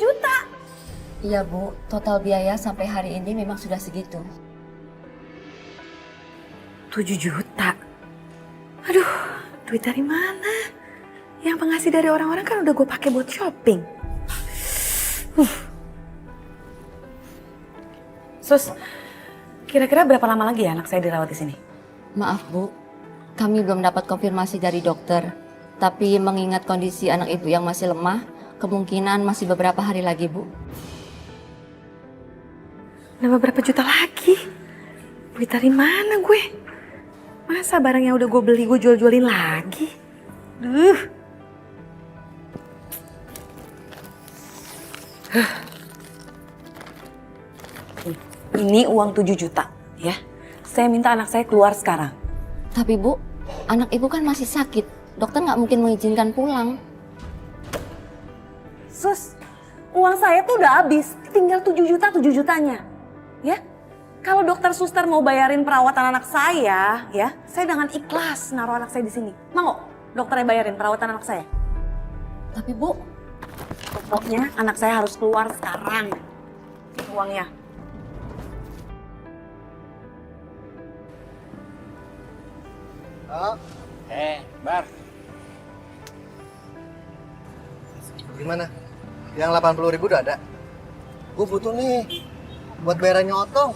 juta. Iya Bu, total biaya sampai hari ini memang sudah segitu. 7 juta. Aduh, duit dari mana? Yang pengasih dari orang-orang kan udah gue pakai buat shopping. Sus, kira-kira berapa lama lagi ya anak saya dirawat di sini? Maaf Bu, kami belum dapat konfirmasi dari dokter. Tapi mengingat kondisi anak ibu yang masih lemah, kemungkinan masih beberapa hari lagi Bu. Nambah berapa juta lagi? Duit dari mana gue? Masa barang yang udah gue beli gue jual-jualin lagi? Duh. Ini uang 7 juta ya. Saya minta anak saya keluar sekarang. Tapi Bu, anak ibu kan masih sakit. Dokter nggak mungkin mengizinkan pulang. Sus, uang saya tuh udah habis. Tinggal 7 juta, 7 jutanya. Ya, kalau dokter suster mau bayarin perawatan anak saya, ya, saya dengan ikhlas naruh anak saya di sini. Mau dokternya bayarin perawatan anak saya? Tapi Bu, Pokoknya anak saya harus keluar sekarang. Uangnya. Oh, Bar. gimana? Yang 80.000 udah ada? Gue butuh nih buat bayarannya Otong.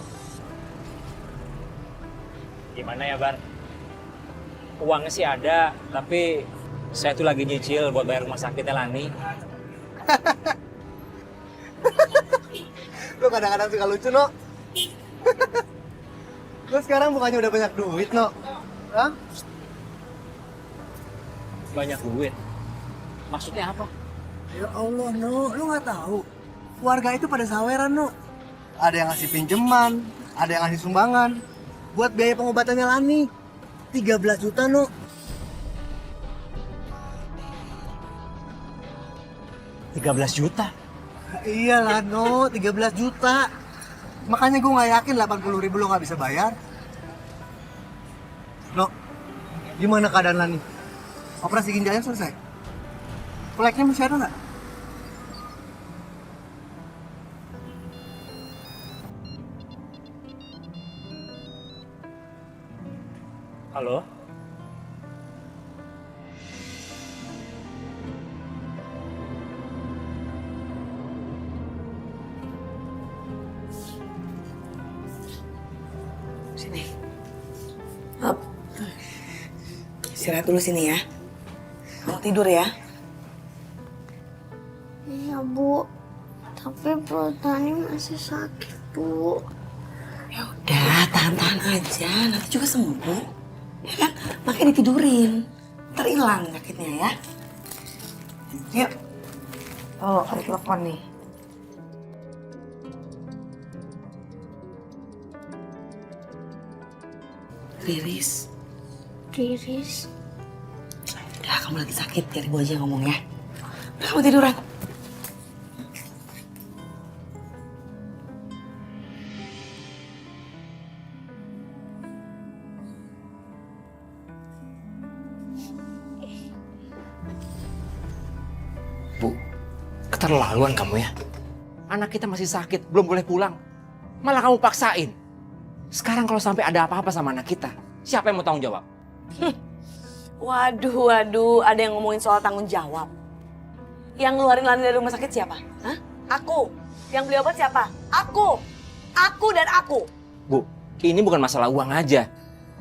Gimana ya, Bar? Uangnya sih ada, tapi saya tuh lagi nyicil buat bayar rumah sakitnya Lani. Lu kadang-kadang suka lucu, No. Lu sekarang bukannya udah banyak duit, No? Hah? Banyak duit. Maksudnya apa? Ya Allah, No. Lu nggak tahu. Warga itu pada saweran, No. Ada yang ngasih pinjeman, ada yang ngasih sumbangan. Buat biaya pengobatannya Lani. 13 juta, No. 13 juta. Iyalah, No. 13 juta. Makanya gue nggak yakin 80.000 lo nggak bisa bayar. No, gimana keadaan Lani? Operasi ginjalnya selesai? Fleknya masih ada nggak? Halo? Sini. Hop. Istirahat dulu sini ya. Mau tidur ya. Iya Bu, tapi perut Tani masih sakit Bu. Ya udah, tahan-tahan aja. Nanti juga sembuh. Ya kan? Makanya ditidurin. Ntar hilang sakitnya ya. Yuk. Oh, ada telepon nih. Riris. Riris, Udah, kamu lagi sakit. Biar ibu aja yang ngomong ya. Udah, kamu tiduran. Bu, keterlaluan kamu ya. Anak kita masih sakit, belum boleh pulang. Malah kamu paksain. Sekarang kalau sampai ada apa-apa sama anak kita, siapa yang mau tanggung jawab? Waduh, ada yang ngomongin soal tanggung jawab. Yang ngeluarin Lani dari rumah sakit siapa? Hah? Aku. Yang beli obat siapa? Aku. Aku dan aku. Bu, ini bukan masalah uang aja.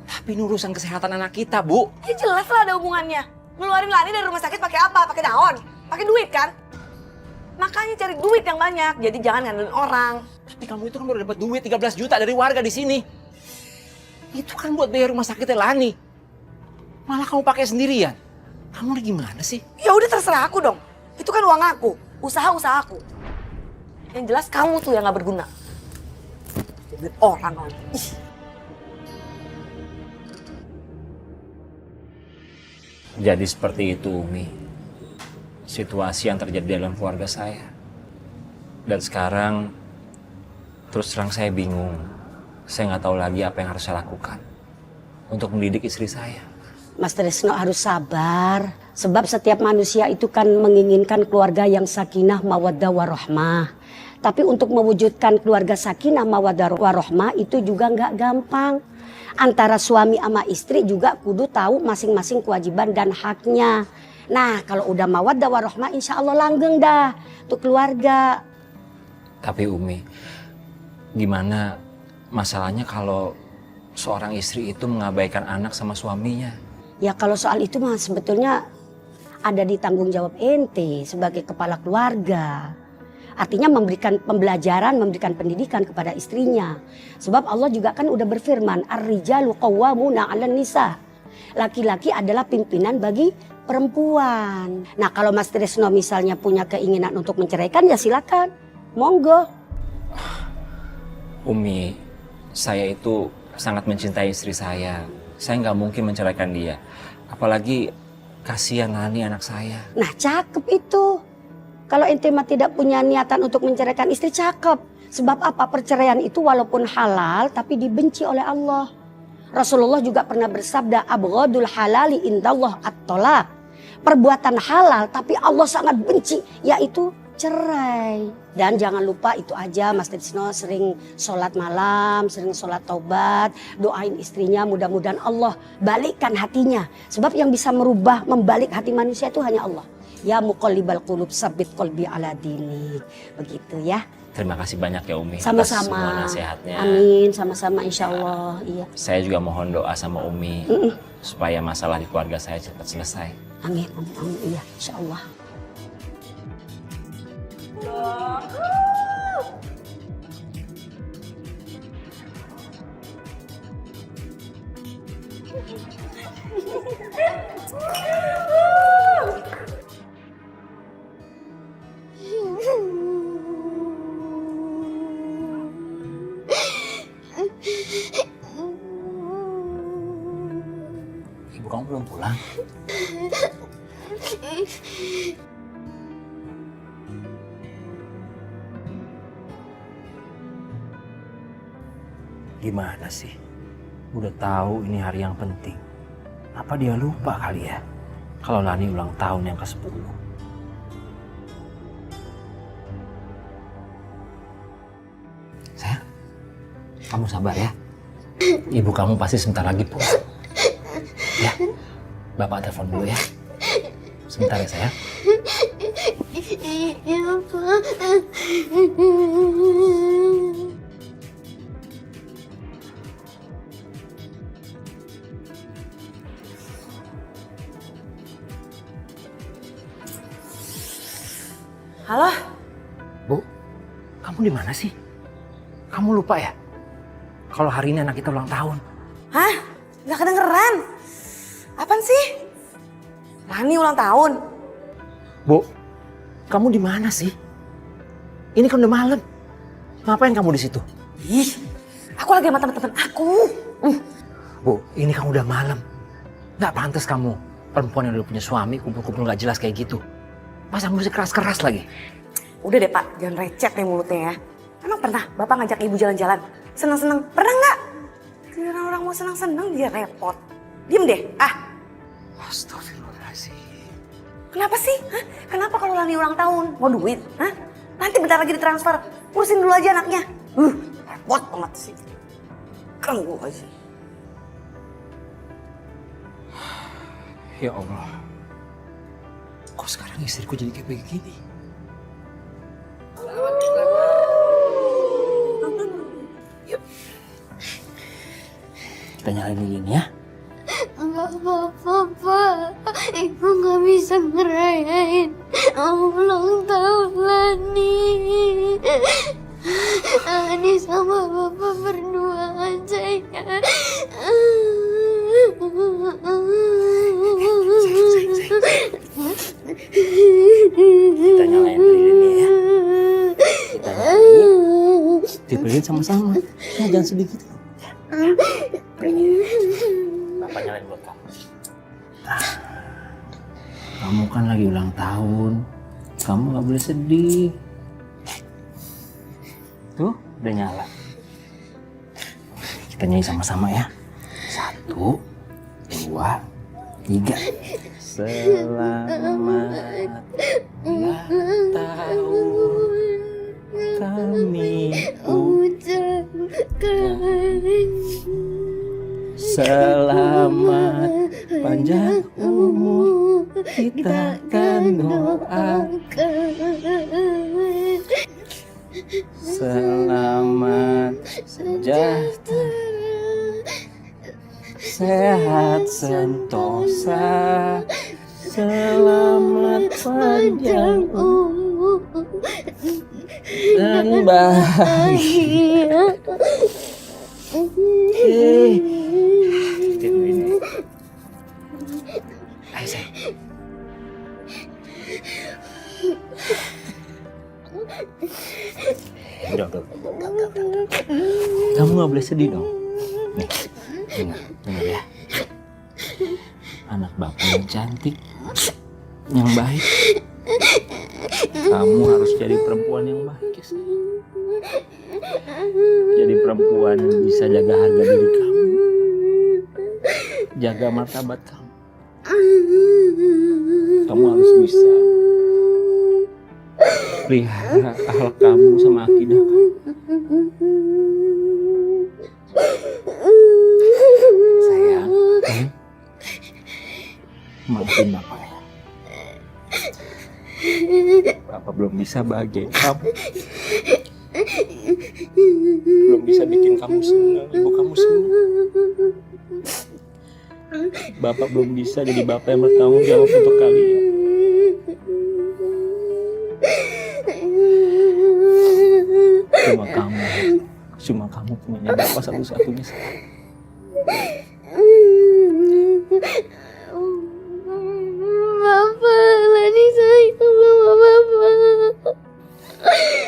Tapi ini urusan kesehatan anak kita, Bu. Ya jelas lah ada hubungannya. Ngeluarin Lani dari rumah sakit pakai apa? Pakai daun. Pakai duit kan? Makanya cari duit yang banyak. Jadi jangan ngandelin orang. Tapi kamu itu kan baru dapat duit 13 juta dari warga di sini. Itu kan buat bayar rumah sakitnya Lani. Malah kamu pakai sendirian. Kamu ini gimana sih? Ya udah terserah aku dong. Itu kan uang aku. Usaha aku. Yang jelas kamu tuh yang gak berguna. Jadi orang lagi. Ih. Jadi seperti itu, Umi. Situasi yang terjadi dalam keluarga saya. Dan sekarang, terus terang saya bingung. Saya nggak tahu lagi apa yang harus saya lakukan untuk mendidik istri saya. Mas Tresno harus sabar. Sebab setiap manusia itu kan menginginkan keluarga yang sakinah, mawaddah, warahmah. Tapi untuk mewujudkan keluarga sakinah, mawaddah, warahmah itu juga nggak gampang. Antara suami sama istri juga kudu tahu masing-masing kewajiban dan haknya. Nah kalau udah mawaddah warahmah insya Allah langgeng dah untuk keluarga. Tapi Umi, gimana masalahnya kalau seorang istri itu mengabaikan anak sama suaminya? Ya kalau soal itu mah sebetulnya ada di tanggung jawab ente sebagai kepala keluarga. Artinya memberikan pembelajaran, memberikan pendidikan kepada istrinya. Sebab Allah juga kan udah berfirman, ar-rijalu qawwamuna 'alan nisa. Laki-laki adalah pimpinan bagi perempuan. Nah kalau Mas Tresno misalnya punya keinginan untuk menceraikan ya silakan. Monggo. Umi, saya itu sangat mencintai istri saya. Saya nggak mungkin menceraikan dia. Apalagi kasihan Lani anak saya. Nah cakep itu. Kalau ente mah tidak punya niatan untuk menceraikan istri cakep. Sebab apa? Perceraian itu walaupun halal tapi dibenci oleh Allah. Rasulullah juga pernah bersabda, abghadul halali indallah at-thalaq. Perbuatan halal tapi Allah sangat benci yaitu cerai. Dan jangan lupa itu aja Mas Tresno sering sholat malam, sering sholat taubat, doain istrinya mudah-mudahan Allah balikkan hatinya. Sebab yang bisa merubah, membalik hati manusia itu hanya Allah. Ya muqallibal qulub sabbit qalbi ala dinik. Begitu ya. Terima kasih banyak ya Umi. Sama-sama. Atas semua nasihatnya. Amin, sama-sama insya Allah. Iya. Saya juga mohon doa sama Umi supaya masalah di keluarga saya cepat selesai. Amin, amin, amin. Iya, insya Allah. Ibu kamu belum pulang? Gimana sih? Udah tahu ini hari yang penting. Apa dia lupa kali ya? Kalau Lani ulang tahun yang ke-10. Sayang, kamu sabar ya. Ibu kamu pasti sebentar lagi pulang. Ya, Bapak telepon dulu ya. Sebentar ya sayang. Iya, Pak. Halo? Bu, kamu di mana sih? Kamu lupa ya? Kalau hari ini anak kita ulang tahun. Hah? Gak kedengeran? Apaan sih? Lani ulang tahun? Bu, kamu di mana sih? Ini kan udah malam. Ngapain kamu di situ? Ih, aku lagi sama teman-teman aku. Bu, ini kan udah malam. Gak pantas kamu, perempuan yang udah punya suami, kumpul-kumpul gak jelas kayak gitu. Pasang musik keras-keras lagi. Udah deh Pak, jangan recet nih mulutnya ya. Emang pernah Bapak ngajak Ibu jalan-jalan? Seneng-seneng, pernah nggak? Giliran orang mau seneng-seneng dia repot. Diem deh, Astagfirullahaladzim. Kenapa sih? Hah? Kenapa kalau Lani ulang tahun? Mau duit? Hah? Nanti bentar lagi ditransfer. Urusin dulu aja anaknya. Repot banget sih. Ganggu aja. Ya Allah. Kok sekarang istriku jadi kayak begini? Yuk. Kita nyalain lilin ya. Enggak apa-apa, Pak. Ibu nggak bisa ngerayain ulang tahun Lani. Lani sama Bapak berdua aja ya. Kita nyalain lilinnya ya. Kita nyalain. Dibeliin sama-sama. Ya, jangan sedih gitu. Bapak nyalain buat kamu. Nah, kamu kan lagi ulang tahun. Kamu gak boleh sedih. Tuh, udah nyala. Kita nyanyi sama-sama ya. 1, 2, 3. Selamat ulang tahun kami ucapkan. Selamat panjang umur kita kan doakan. Selamat sejahtera, sehat sentosa, selamat panjang umur dan bahagia. Ayo sayang. Udah. Kamu gak boleh sedih dong. Nih, dengar ya. Anak bapak yang cantik, yang baik. Kamu harus jadi perempuan yang baik ya sayang. Jadi perempuan yang bisa jaga harga diri kamu, jaga martabat kamu. Kamu harus bisa pelihara akhlak kamu sama akidah kamu. Sayang, maafin Bapak ya. Bapak belum bisa bahagiain kamu. Belum bisa bikin kamu senang, ibu kamu senang. Bapak belum bisa jadi bapak yang bertanggung jawab untuk kalian. Cuma kamu punya bapak satu-satunya. Bapak, Lani sayang sama Bapak.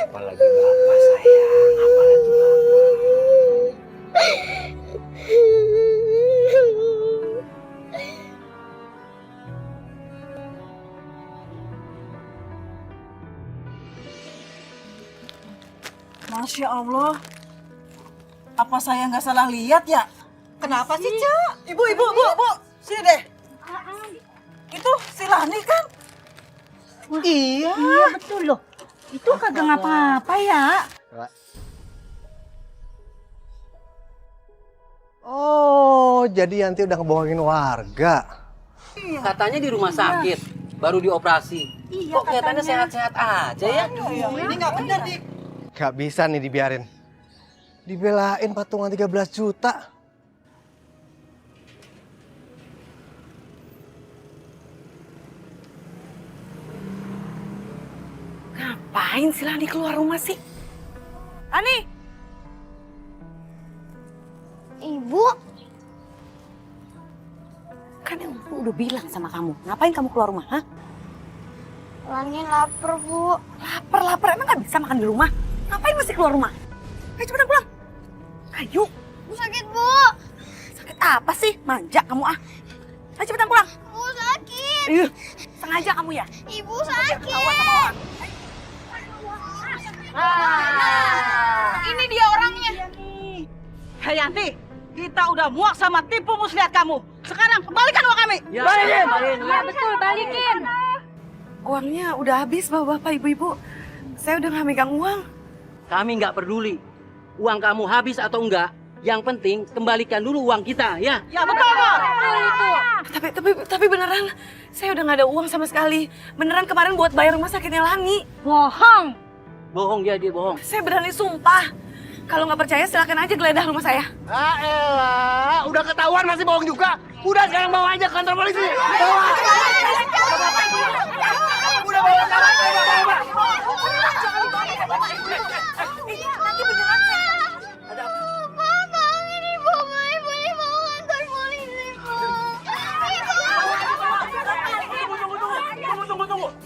Apalagi bapak sayang, apalagi bapak. Masya Allah, apa saya nggak salah lihat ya? Kenapa sih, Cak? Ibu, sini deh. Itu si Lani kan? Iya betul loh. Itu kagak ngapa-ngapa ya. Oh, jadi Yanti udah ngebohongin warga. Katanya di rumah sakit, baru dioperasi. Kok kelihatannya sehat-sehat aja ya? Ini nggak benar, Dik. Gak bisa nih dibiarin. Dibelain patungan 13 juta. Ngapain si Lani keluar rumah sih? Lani! Ibu, Kan yang udah bilang sama kamu, ngapain kamu keluar rumah, ha? Lani lapar, Bu. Lapar, emang gak bisa makan di rumah? Ngapain mesti keluar rumah? Ayo cepetan pulang. Ayo. Bu sakit, Bu. Sakit apa sih? Manja kamu ah. Ayo cepetan pulang. Bu sakit. Ih, sengaja kamu ya? Ibu sakit. Ini dia orangnya. Hei Yanti, kita udah muak sama tipu muslihat kamu. Sekarang kembalikan uang kami. Ya, balikin. Iya betul, balikin. Uangnya udah habis bapak-bapak, ibu-ibu. Saya udah gak megang uang. Kami nggak peduli. Uang kamu habis atau enggak, yang penting kembalikan dulu uang kita, ya? Ya betul, Bu. Tapi beneran, saya udah gak ada uang sama sekali. Beneran kemarin buat bayar rumah sakitnya Lani. Bohong. Bohong dia bohong. Saya berani sumpah. Kalau nggak percaya silakan aja geledah rumah saya. Ah elah, udah ketahuan masih bohong juga. Udah sekarang bawa aja ke kantor polisi. Bawa. Udah bawa bawa. Nanti beneran saya. Mama, ini Bu, Ibu dibawa kantor polisi,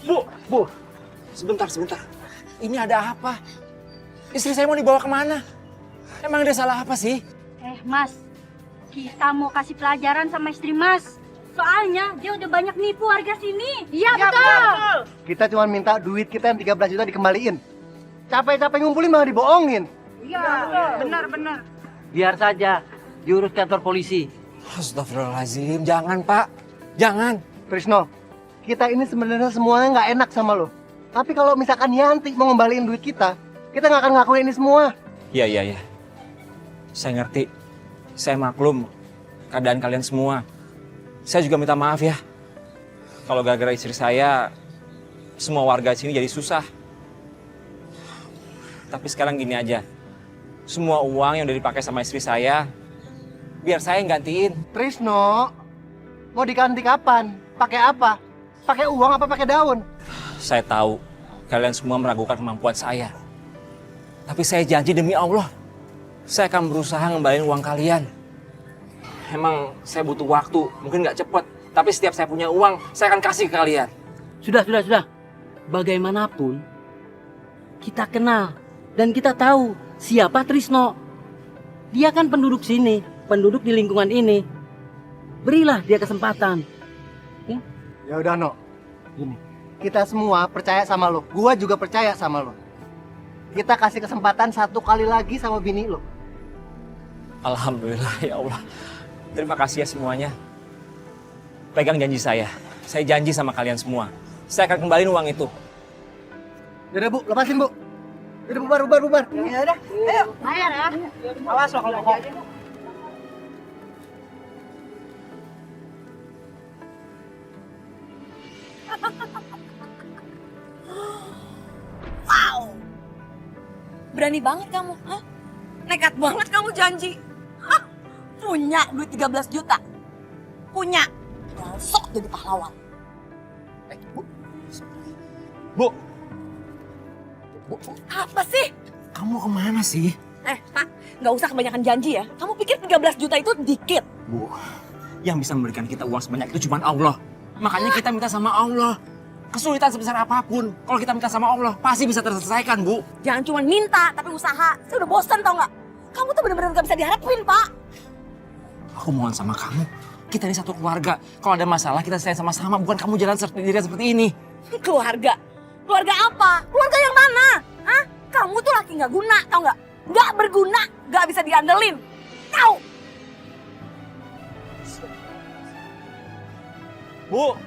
Bu. Bu, sebentar. Ini ada apa? Istri saya mau dibawa kemana? Emang dia salah apa sih? Mas, kita mau kasih pelajaran sama istri Mas. Soalnya dia udah banyak nipu warga sini. Iya betul. Kita cuma minta duit kita yang 13 juta dikembaliin. Capek-capek ngumpulin malah dibohongin. Iya, benar. Biar saja diurus kantor polisi. Astagfirullahaladzim, jangan Pak. Jangan. Trisno, kita ini sebenarnya semuanya nggak enak sama lo. Tapi kalau misalkan Yanti mau ngembaliin duit kita nggak akan ngelakuin ini semua. Iya. Saya ngerti. Saya maklum keadaan kalian semua. Saya juga minta maaf ya. Kalau gara-gara istri saya, semua warga sini jadi susah. Tapi sekarang gini aja. Semua uang yang udah dipakai sama istri saya, biar saya yang gantiin. Trisno, mau diganti kapan? Pakai apa? Pakai uang apa pakai daun? Saya tahu kalian semua meragukan kemampuan saya. Tapi saya janji demi Allah, saya akan berusaha ngembaliin uang kalian. Emang saya butuh waktu, mungkin nggak cepet. Tapi setiap saya punya uang, saya akan kasih ke kalian. Sudah. Bagaimanapun, kita kenal dan kita tahu siapa Trisno. Dia kan penduduk sini, penduduk di lingkungan ini. Berilah dia kesempatan. Ya udah No, gini, kita semua percaya sama lo. Gua juga percaya sama lo. Kita kasih kesempatan 1 kali lagi sama bini lo. Alhamdulillah ya Allah. Terima kasih ya semuanya. Pegang janji saya. Saya janji sama kalian semua. Saya akan kembaliin uang itu. Yaudah Bu, lepasin Bu. Yaudah bubar. Ya udah, ayo. Bayar ya. Awas lo kalau kok. Berani banget kamu, hah? Nekat banget kamu janji. Hah? Punya duit 13 juta. Punya. Sok jadi pahlawan. Bu. Apa sih? Kamu kemana sih? Pak, nggak usah kebanyakan janji ya. Kamu pikir 13 juta itu dikit? Bu, yang bisa memberikan kita uang sebanyak itu cuma Allah. Makanya kita minta sama Allah. Kesulitan sebesar apapun, kalau kita minta sama Allah, pasti bisa terselesaikan, Bu. Jangan cuma minta, tapi usaha. Saya udah bosan tau nggak? Kamu tuh bener-bener nggak bisa diharapin, Pak. Aku mohon sama kamu, kita ini satu keluarga. Kalau ada masalah, kita selesai sama-sama, bukan kamu jalan sendirian seperti ini. Keluarga? Keluarga apa? Keluarga yang mana? Hah? Kamu tuh laki nggak guna, tau nggak? Nggak berguna, nggak bisa diandelin. Tahu? Bu,